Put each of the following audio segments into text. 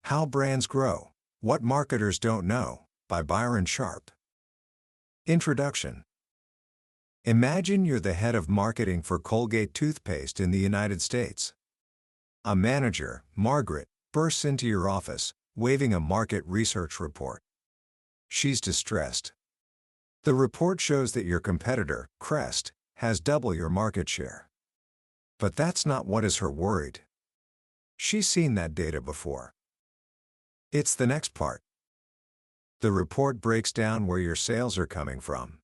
How Brands Grow, What Marketers Don't Know, by Byron Sharp. Introduction. Imagine you're the head of marketing for Colgate toothpaste in the United States. A manager, Margaret, bursts into your office, waving a market research report. She's distressed. The report shows that your competitor, Crest, has double your market share. But that's not what has her worried. She's seen that data before. It's the next part. The report breaks down where your sales are coming from.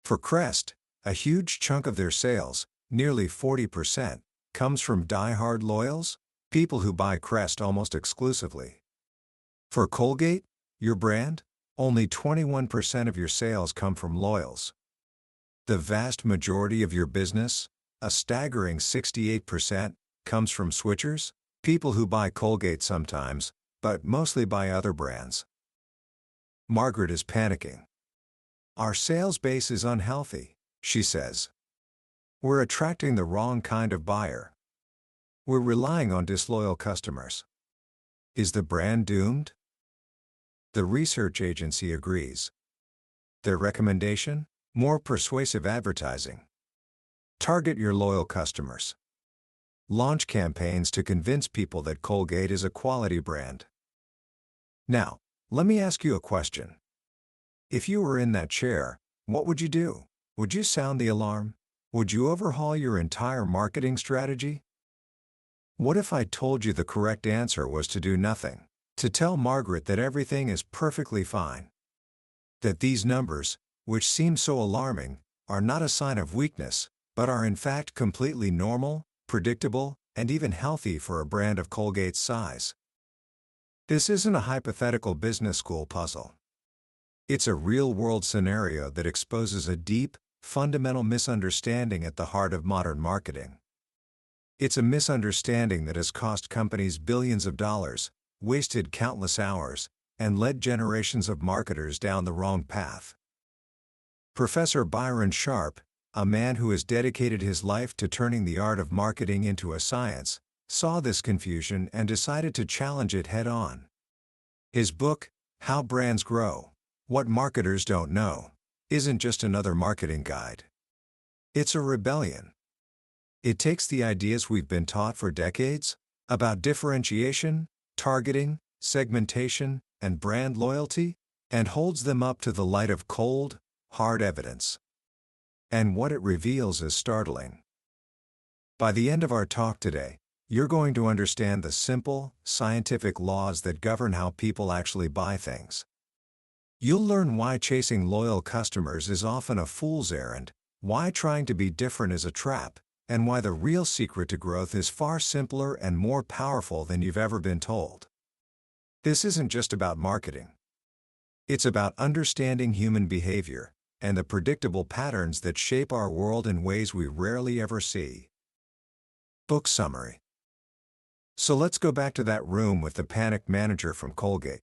For Crest, a huge chunk of their sales, nearly 40%, comes from die-hard loyals, people who buy Crest almost exclusively. For Colgate, your brand, only 21% of your sales come from loyals. The vast majority of your business, a staggering 68%, comes from switchers, people who buy Colgate sometimes, but mostly buy other brands. Margaret is panicking. Our sales base is unhealthy, she says. We're attracting the wrong kind of buyer. We're relying on disloyal customers. Is the brand doomed? The research agency agrees. Their recommendation? More persuasive advertising. Target your loyal customers. Launch campaigns to convince people that Colgate is a quality brand. Now, let me ask you a question. If you were in that chair, what would you do? Would you sound the alarm? Would you overhaul your entire marketing strategy? What if I told you the correct answer was to do nothing? To tell Margaret that everything is perfectly fine. That these numbers, which seem so alarming, are not a sign of weakness, but are in fact completely normal, predictable, and even healthy for a brand of Colgate's size. This isn't a hypothetical business school puzzle. It's a real-world scenario that exposes a deep, fundamental misunderstanding at the heart of modern marketing. It's a misunderstanding that has cost companies billions of dollars, wasted countless hours, and led generations of marketers down the wrong path. Professor Byron Sharp, a man who has dedicated his life to turning the art of marketing into a science, saw this confusion and decided to challenge it head-on. His book, How Brands Grow, What Marketers Don't Know, isn't just another marketing guide. It's a rebellion. It takes the ideas we've been taught for decades, about differentiation, targeting, segmentation, and brand loyalty, and holds them up to the light of cold, hard evidence. And what it reveals is startling. By the end of our talk today, you're going to understand the simple, scientific laws that govern how people actually buy things. You'll learn why chasing loyal customers is often a fool's errand, why trying to be different is a trap, and why the real secret to growth is far simpler and more powerful than you've ever been told. This isn't just about marketing. It's about understanding human behavior and the predictable patterns that shape our world in ways we rarely ever see. Book summary. So let's go back to that room with the panicked manager from Colgate.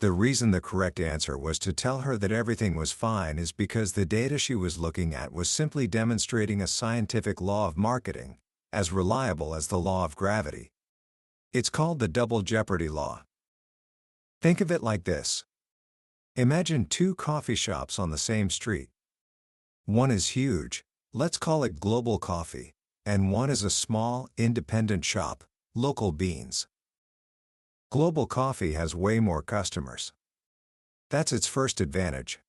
The reason the correct answer was to tell her that everything was fine is because the data she was looking at was simply demonstrating a scientific law of marketing, as reliable as the law of gravity. It's called the double jeopardy law. Think of it like this. Imagine two coffee shops on the same street. One is huge, let's call it Global Coffee, and one is a small, independent shop, Local Beans. Global Coffee has way more customers. That's its first advantage.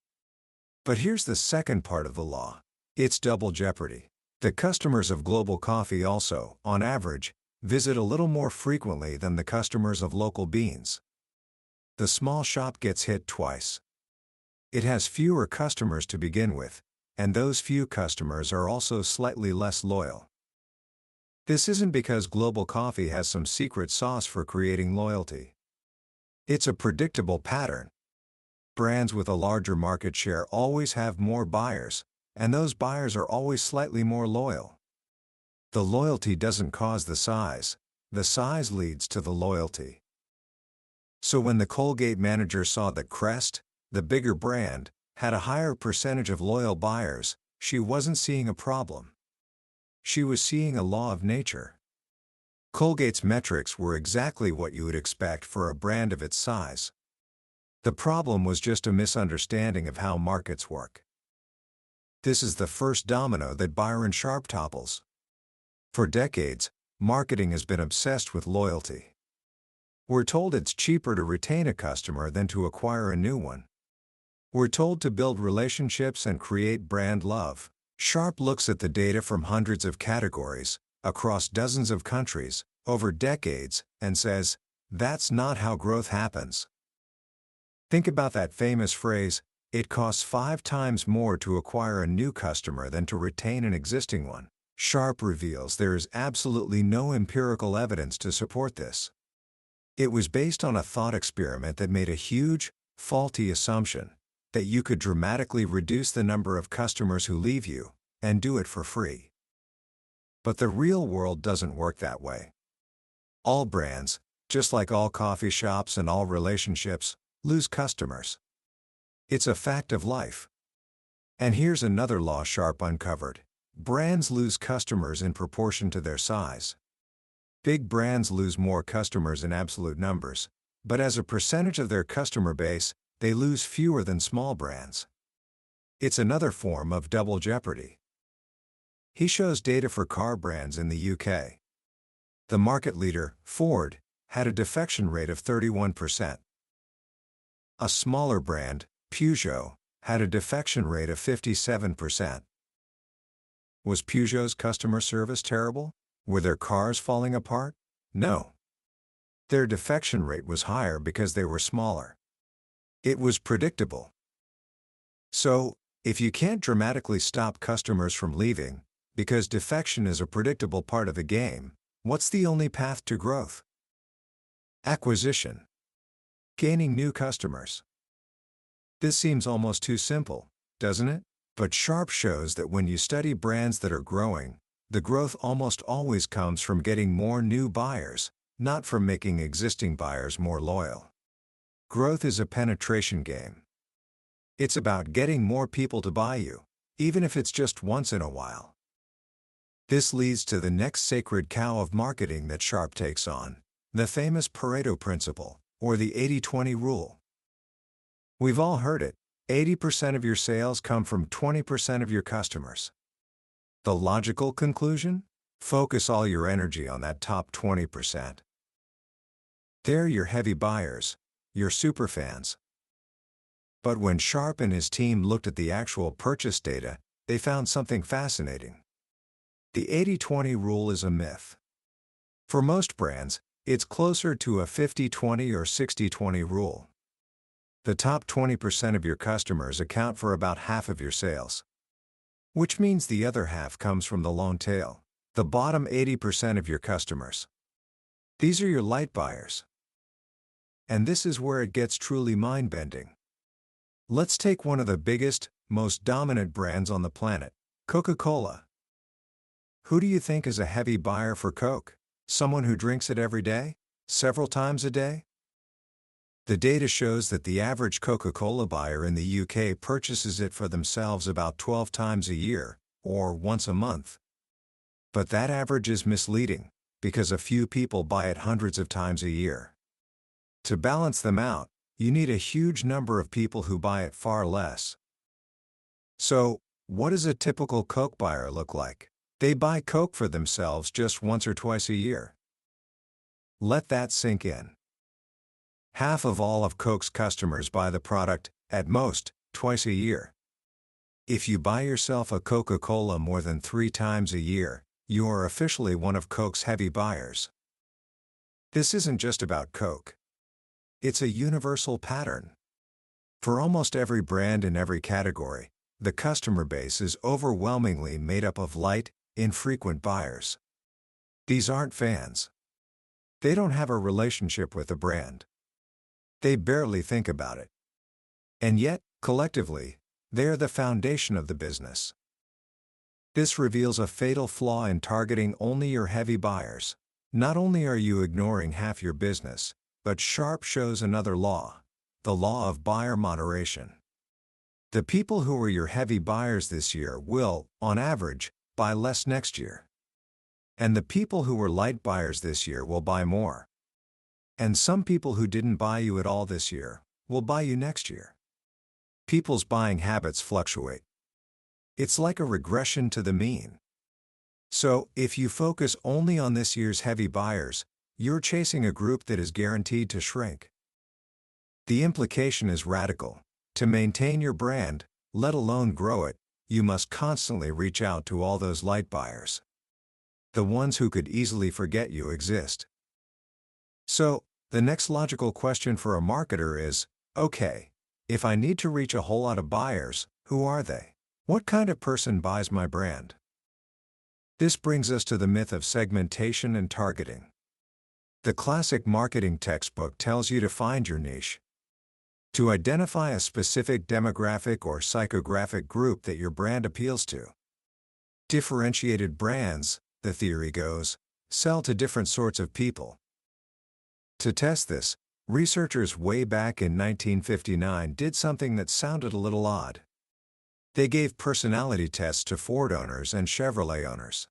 But here's the second part of the law. It's double jeopardy. The customers of Global Coffee also, on average, visit a little more frequently than the customers of Local Beans. The small shop gets hit twice. It has fewer customers to begin with, and those few customers are also slightly less loyal. This isn't because Global Coffee has some secret sauce for creating loyalty. It's a predictable pattern. Brands with a larger market share always have more buyers, and those buyers are always slightly more loyal. The loyalty doesn't cause the size leads to the loyalty. So when the Colgate manager saw that Crest, the bigger brand, had a higher percentage of loyal buyers, she wasn't seeing a problem. She was seeing a law of nature. Colgate's metrics were exactly what you would expect for a brand of its size. The problem was just a misunderstanding of how markets work. This is the first domino that Byron Sharp topples. For decades, marketing has been obsessed with loyalty. We're told it's cheaper to retain a customer than to acquire a new one. We're told to build relationships and create brand love. Sharp looks at the data from hundreds of categories, across dozens of countries, over decades, and says, that's not how growth happens. Think about that famous phrase, it costs 5 times more to acquire a new customer than to retain an existing one. Sharp reveals there is absolutely no empirical evidence to support this. It was based on a thought experiment that made a huge, faulty assumption that you could dramatically reduce the number of customers who leave you, and do it for free. But the real world doesn't work that way. All brands, just like all coffee shops and all relationships, lose customers. It's a fact of life. And here's another law Sharp uncovered. Brands lose customers in proportion to their size. Big brands lose more customers in absolute numbers, but as a percentage of their customer base, they lose fewer than small brands. It's another form of double jeopardy. He shows data for car brands in the UK. The market leader, Ford, had a defection rate of 31%. A smaller brand, Peugeot, had a defection rate of 57%. Was Peugeot's customer service terrible? Were their cars falling apart? No. Their defection rate was higher because they were smaller. It was predictable. So, if you can't dramatically stop customers from leaving, because defection is a predictable part of the game, what's the only path to growth? Acquisition. Gaining new customers. This seems almost too simple, doesn't it? But Sharp shows that when you study brands that are growing, the growth almost always comes from getting more new buyers, not from making existing buyers more loyal. Growth is a penetration game. It's about getting more people to buy you, even if it's just once in a while. This leads to the next sacred cow of marketing that Sharp takes on, the famous Pareto principle, or the 80-20 rule. We've all heard it, 80% of your sales come from 20% of your customers. The logical conclusion? Focus all your energy on that top 20%. They're your heavy buyers, your superfans. But when Sharp and his team looked at the actual purchase data, they found something fascinating. The 80-20 rule is a myth. For most brands, it's closer to a 50-20 or 60-20 rule. The top 20% of your customers account for about half of your sales. Which means the other half comes from the long tail, the bottom 80% of your customers. These are your light buyers. And this is where it gets truly mind-bending. Let's take one of the biggest, most dominant brands on the planet, Coca-Cola. Who do you think is a heavy buyer for Coke? Someone who drinks it every day? Several times a day? The data shows that the average Coca-Cola buyer in the UK purchases it for themselves about 12 times a year, or once a month. But that average is misleading, because a few people buy it hundreds of times a year. To balance them out, you need a huge number of people who buy it far less. So, what does a typical Coke buyer look like? They buy Coke for themselves just once or twice a year. Let that sink in. Half of all of Coke's customers buy the product, at most, twice a year. If you buy yourself a Coca-Cola more than 3 times a year, you are officially one of Coke's heavy buyers. This isn't just about Coke. It's a universal pattern. For almost every brand in every category, the customer base is overwhelmingly made up of light, infrequent buyers. These aren't fans. They don't have a relationship with the brand. They barely think about it. And yet, collectively, they are the foundation of the business. This reveals a fatal flaw in targeting only your heavy buyers. Not only are you ignoring half your business, but Sharp shows another law, the law of buyer moderation. The people who are your heavy buyers this year will, on average, buy less next year. And the people who were light buyers this year will buy more. And some people who didn't buy you at all this year will buy you next year. People's buying habits fluctuate. It's like a regression to the mean. So, if you focus only on this year's heavy buyers, you're chasing a group that is guaranteed to shrink. The implication is radical. To maintain your brand, let alone grow it, you must constantly reach out to all those light buyers. The ones who could easily forget you exist. So, the next logical question for a marketer is, okay, if I need to reach a whole lot of buyers, who are they? What kind of person buys my brand? This brings us to the myth of segmentation and targeting. The classic marketing textbook tells you to find your niche. To identify a specific demographic or psychographic group that your brand appeals to. Differentiated brands, the theory goes, sell to different sorts of people. To test this, researchers way back in 1959 did something that sounded a little odd. They gave personality tests to Ford owners and Chevrolet owners.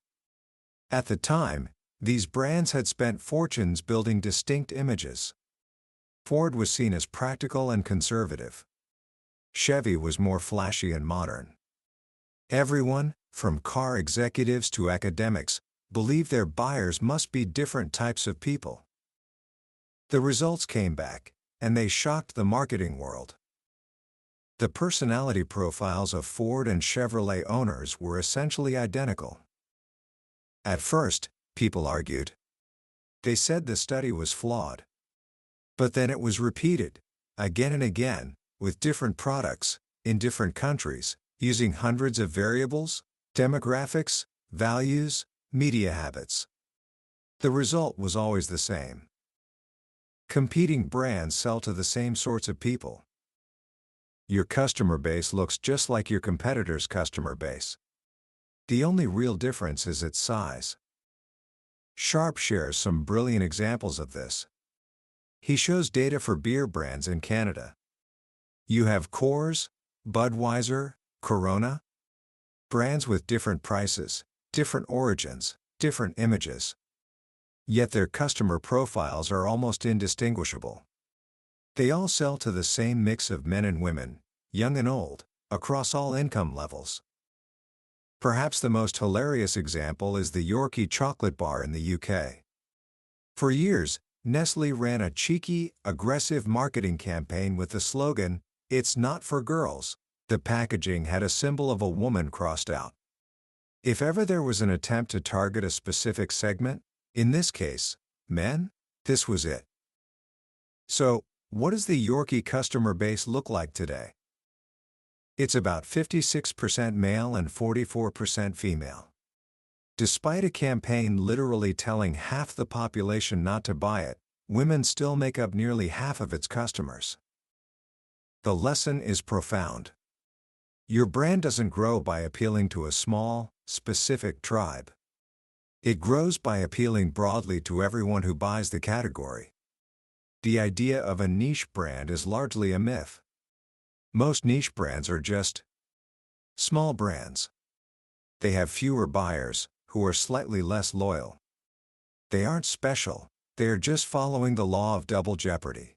At the time, these brands had spent fortunes building distinct images. Ford was seen as practical and conservative. Chevy was more flashy and modern. Everyone, from car executives to academics, believed their buyers must be different types of people. The results came back, and they shocked the marketing world. The personality profiles of Ford and Chevrolet owners were essentially identical. At first, people argued. They said the study was flawed. But then it was repeated, again and again, with different products, in different countries, using hundreds of variables, demographics, values, media habits. The result was always the same. Competing brands sell to the same sorts of people. Your customer base looks just like your competitor's customer base. The only real difference is its size. Sharp shares some brilliant examples of this. He shows data for beer brands in Canada. You have Coors, Budweiser, Corona. Brands with different prices, different origins, different images. Yet their customer profiles are almost indistinguishable. They all sell to the same mix of men and women, young and old, across all income levels. Perhaps the most hilarious example is the Yorkie chocolate bar in the UK. For years, Nestlé ran a cheeky, aggressive marketing campaign with the slogan, "It's not for girls." The packaging had a symbol of a woman crossed out. If ever there was an attempt to target a specific segment, in this case, men, this was it. So, what does the Yorkie customer base look like today? It's about 56% male and 44% female. Despite a campaign literally telling half the population not to buy it, women still make up nearly half of its customers. The lesson is profound. Your brand doesn't grow by appealing to a small, specific tribe. It grows by appealing broadly to everyone who buys the category. The idea of a niche brand is largely a myth. Most niche brands are just small brands. They have fewer buyers, who are slightly less loyal. They aren't special, they are just following the law of double jeopardy.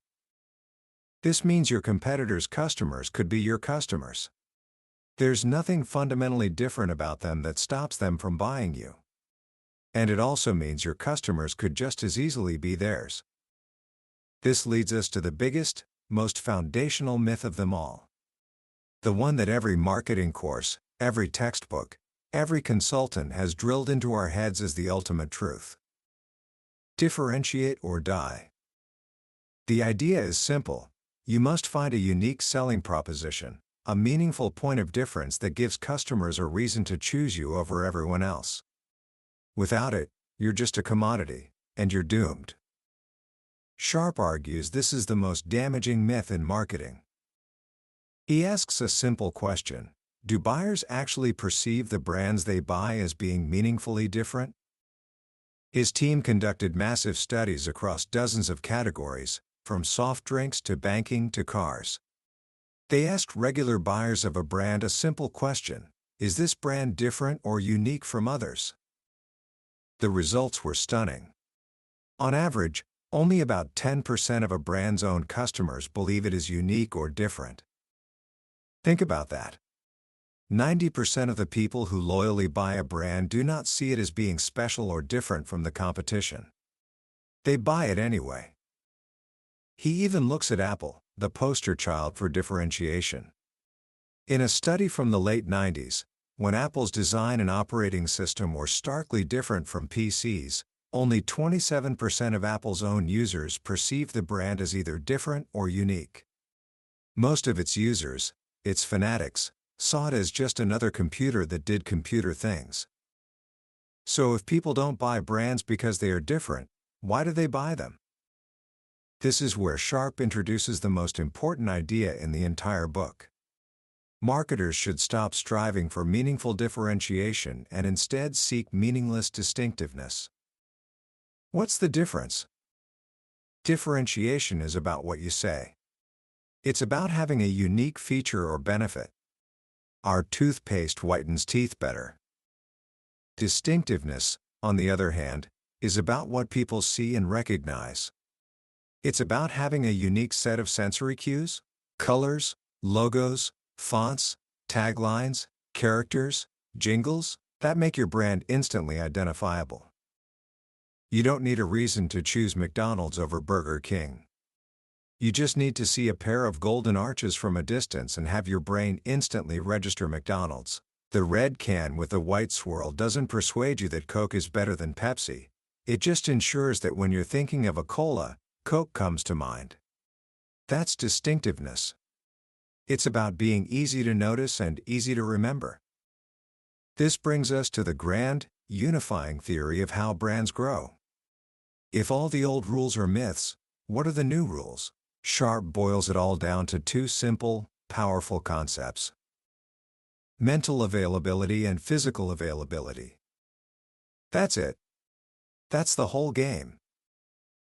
This means your competitors' customers could be your customers. There's nothing fundamentally different about them that stops them from buying you. And it also means your customers could just as easily be theirs. This leads us to the biggest, most foundational myth of them all. The one that every marketing course, every textbook, every consultant has drilled into our heads as the ultimate truth. Differentiate or die. The idea is simple. You must find a unique selling proposition, a meaningful point of difference that gives customers a reason to choose you over everyone else. Without it, you're just a commodity, and you're doomed. Sharp argues this is the most damaging myth in marketing. He asks a simple question: do buyers actually perceive the brands they buy as being meaningfully different? His team conducted massive studies across dozens of categories, from soft drinks to banking to cars. They asked regular buyers of a brand a simple question: is this brand different or unique from others? The results were stunning. On average, only about 10% of a brand's own customers believe it is unique or different. Think about that. 90% of the people who loyally buy a brand do not see it as being special or different from the competition. They buy it anyway. He even looks at Apple, the poster child for differentiation. In a study from the late 90s, when Apple's design and operating system were starkly different from PC's, only 27% of Apple's own users perceived the brand as either different or unique. Most of its users, its fanatics, saw it as just another computer that did computer things. So if people don't buy brands because they are different, why do they buy them? This is where Sharp introduces the most important idea in the entire book. Marketers should stop striving for meaningful differentiation and instead seek meaningless distinctiveness. What's the difference? Differentiation is about what you say. It's about having a unique feature or benefit. Our toothpaste whitens teeth better. Distinctiveness, on the other hand, is about what people see and recognize. It's about having a unique set of sensory cues, colors, logos, fonts, taglines, characters, jingles, that make your brand instantly identifiable. You don't need a reason to choose McDonald's over Burger King. You just need to see a pair of golden arches from a distance and have your brain instantly register McDonald's. The red can with the white swirl doesn't persuade you that Coke is better than Pepsi. It just ensures that when you're thinking of a cola, Coke comes to mind. That's distinctiveness. It's about being easy to notice and easy to remember. This brings us to the grand, unifying theory of how brands grow. If all the old rules are myths, what are the new rules? Sharp boils it all down to two simple, powerful concepts: mental availability and physical availability. That's it. That's the whole game.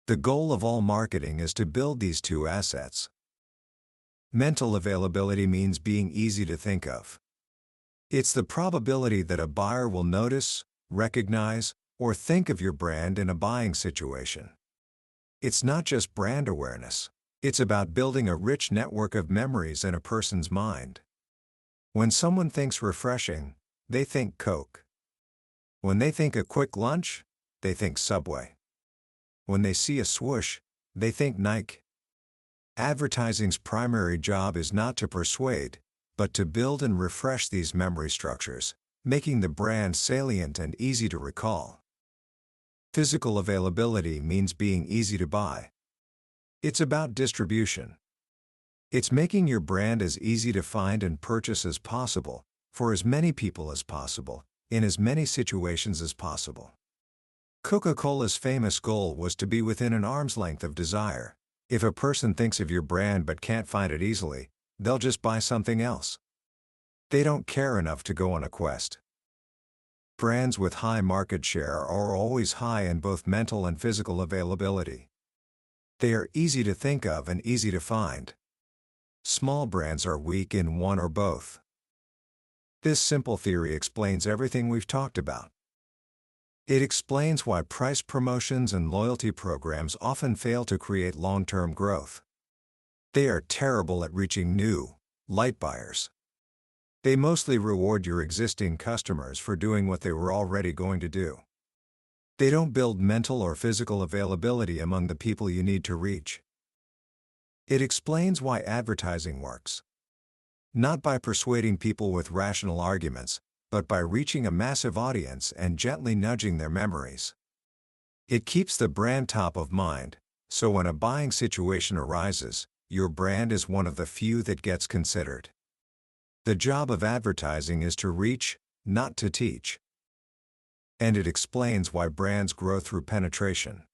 The goal of all marketing is to build these two assets. Mental availability means being easy to think of. It's the probability that a buyer will notice, recognize, or think of your brand in a buying situation. It's not just brand awareness. It's about building a rich network of memories in a person's mind. When someone thinks refreshing, they think Coke. When they think a quick lunch, they think Subway. When they see a swoosh, they think Nike. Advertising's primary job is not to persuade, but to build and refresh these memory structures, making the brand salient and easy to recall. Physical availability means being easy to buy. It's about distribution. It's making your brand as easy to find and purchase as possible, for as many people as possible, in as many situations as possible. Coca-Cola's famous goal was to be within an arm's length of desire. If a person thinks of your brand but can't find it easily, they'll just buy something else. They don't care enough to go on a quest. Brands with high market share are always high in both mental and physical availability. They are easy to think of and easy to find. Small brands are weak in one or both. This simple theory explains everything we've talked about. It explains why price promotions and loyalty programs often fail to create long-term growth. They are terrible at reaching new, light buyers. They mostly reward your existing customers for doing what they were already going to do. They don't build mental or physical availability among the people you need to reach. It explains why advertising works. Not by persuading people with rational arguments, but by reaching a massive audience and gently nudging their memories. It keeps the brand top of mind, so when a buying situation arises, your brand is one of the few that gets considered. The job of advertising is to reach, not to teach. And it explains why brands grow through penetration.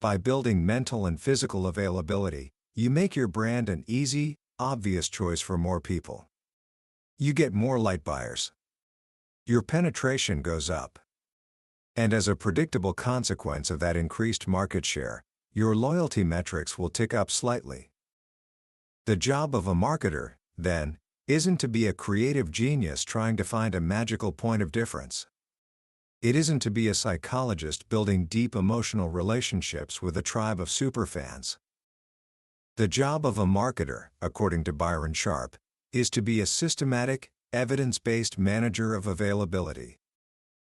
By building mental and physical availability, you make your brand an easy, obvious choice for more people. You get more light buyers. Your penetration goes up. And as a predictable consequence of that increased market share, your loyalty metrics will tick up slightly. The job of a marketer, then, isn't to be a creative genius trying to find a magical point of difference. It isn't to be a psychologist building deep emotional relationships with a tribe of superfans. The job of a marketer, according to Byron Sharp, is to be a systematic, evidence-based manager of availability.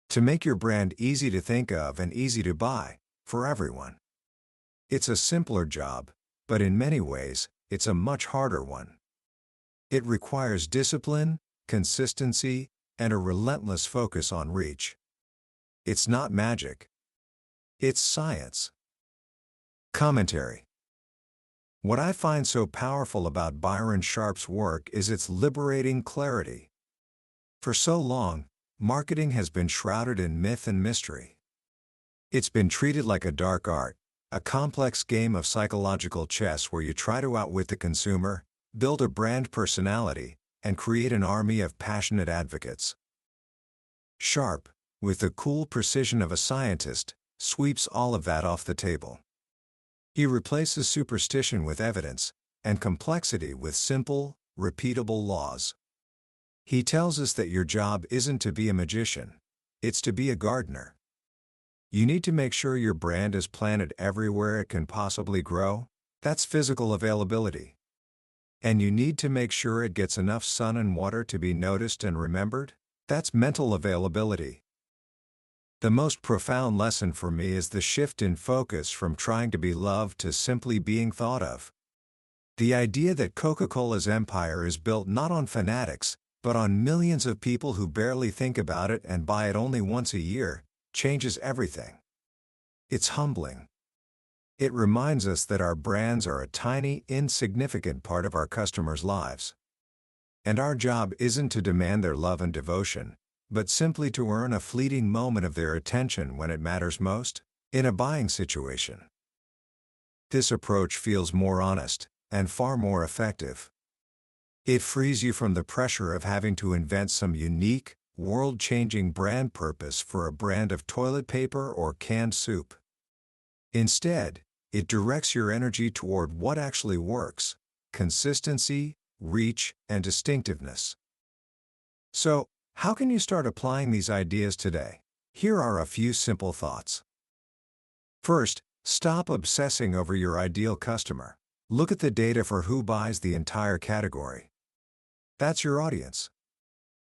To make your brand easy to think of and easy to buy, for everyone. It's a simpler job, but in many ways, it's a much harder one. It requires discipline, consistency, and a relentless focus on reach. It's not magic. It's science. Commentary. What I find so powerful about Byron Sharp's work is its liberating clarity. For so long, marketing has been shrouded in myth and mystery. It's been treated like a dark art, a complex game of psychological chess where you try to outwit the consumer, build a brand personality, and create an army of passionate advocates. Sharp, with the cool precision of a scientist, sweeps all of that off the table. He replaces superstition with evidence, and complexity with simple, repeatable laws. He tells us that your job isn't to be a magician, it's to be a gardener. You need to make sure your brand is planted everywhere it can possibly grow, that's physical availability. And you need to make sure it gets enough sun and water to be noticed and remembered, that's mental availability. The most profound lesson for me is the shift in focus from trying to be loved to simply being thought of. The idea that Coca-Cola's empire is built not on fanatics, but on millions of people who barely think about it and buy it only once a year, changes everything. It's humbling. It reminds us that our brands are a tiny, insignificant part of our customers' lives. And our job isn't to demand their love and devotion, but simply to earn a fleeting moment of their attention when it matters most, in a buying situation. This approach feels more honest, and far more effective. It frees you from the pressure of having to invent some unique, world-changing brand purpose for a brand of toilet paper or canned soup. Instead, it directs your energy toward what actually works: consistency, reach, and distinctiveness. So, how can you start applying these ideas today? Here are a few simple thoughts. First, stop obsessing over your ideal customer. Look at the data for who buys the entire category. That's your audience.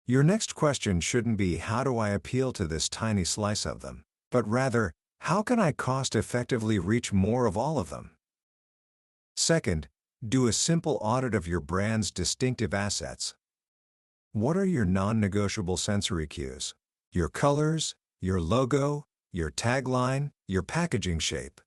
Your next question shouldn't be, how do I appeal to this tiny slice of them? But rather, how can I cost-effectively reach more of all of them? Second, do a simple audit of your brand's distinctive assets. What are your non-negotiable sensory cues? Your colors, your logo, your tagline, your packaging shape.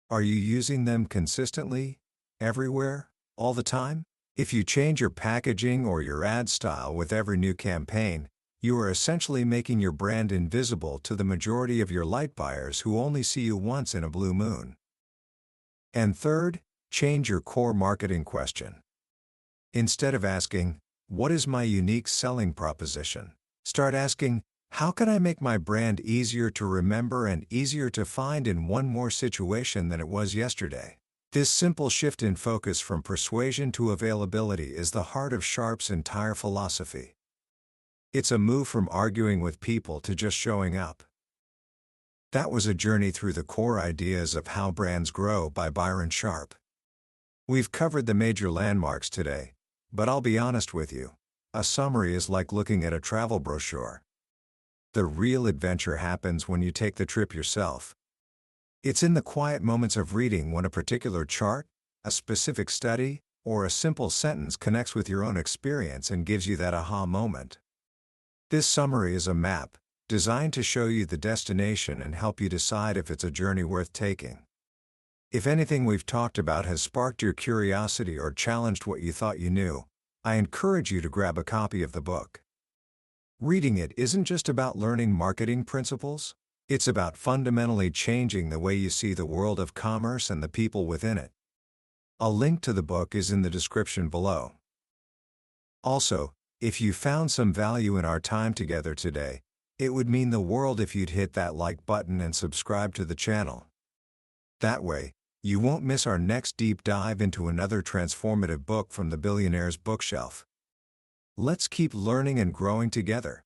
Are you using them consistently, everywhere, all the time? If you change your packaging or your ad style with every new campaign, you are essentially making your brand invisible to the majority of your light buyers who only see you once in a blue moon. And third, change your core marketing question. Instead of asking, "What is my unique selling proposition?" start asking, "How can I make my brand easier to remember and easier to find in one more situation than it was yesterday?" This simple shift in focus from persuasion to availability is the heart of Sharp's entire philosophy. It's a move from arguing with people to just showing up. That was a journey through the core ideas of How Brands Grow by Byron Sharp. We've covered the major landmarks today, but I'll be honest with you, a summary is like looking at a travel brochure. The real adventure happens when you take the trip yourself. It's in the quiet moments of reading when a particular chart, a specific study, or a simple sentence connects with your own experience and gives you that aha moment. This summary is a map, designed to show you the destination and help you decide if it's a journey worth taking. If anything we've talked about has sparked your curiosity or challenged what you thought you knew, I encourage you to grab a copy of the book. Reading it isn't just about learning marketing principles, it's about fundamentally changing the way you see the world of commerce and the people within it. A link to the book is in the description below. Also, if you found some value in our time together today, it would mean the world if you'd hit that like button and subscribe to the channel. That way, you won't miss our next deep dive into another transformative book from the billionaire's bookshelf. Let's keep learning and growing together.